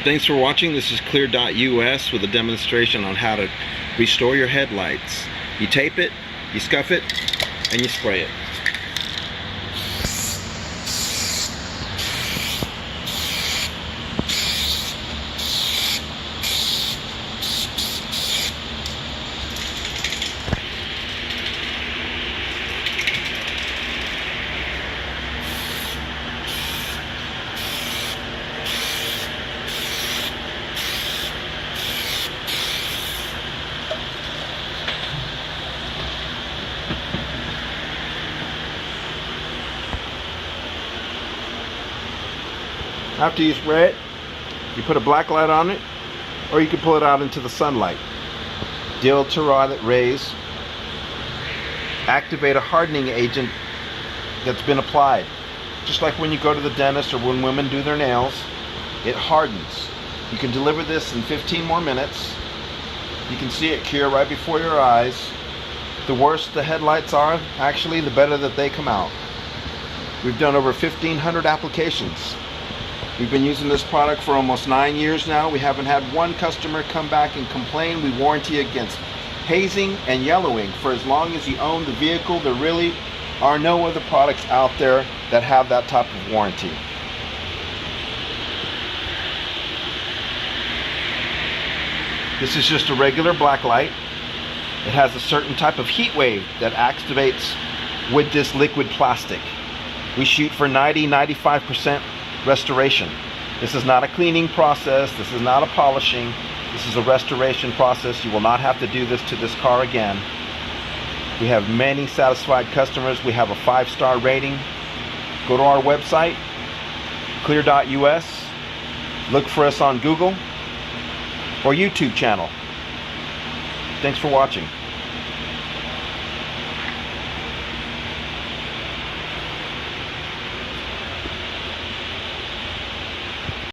Thanks for watching. This is Clear.us with a demonstration on how to restore your headlights. You tape it, you scuff it, and you spray it. After you spray it, you put a black light on it, or you can pull it out into the sunlight. The ultraviolet rays activate a hardening agent that's been applied. Just like when you go to the dentist or when women do their nails, it hardens. You can deliver this in 15 more minutes. You can see it cure right before your eyes. The worse the headlights are, actually, the better that they come out. We've done over 1,500 applications. We've been using this product for almost 9 years now. We haven't had one customer come back and complain. We warranty against hazing and yellowing for as long as you own the vehicle. There really are no other products out there that have that type of warranty. This is just a regular black light. It has a certain type of heat wave that activates with this liquid plastic. We shoot for 90-95% restoration. This is not a cleaning process. This is not a polishing. This is a restoration process. You will not have to do this to this car again. We have many satisfied customers. We have a 5-star rating. Go to our website, Clear.us. Look for us on Google or YouTube channel. Thanks for watching.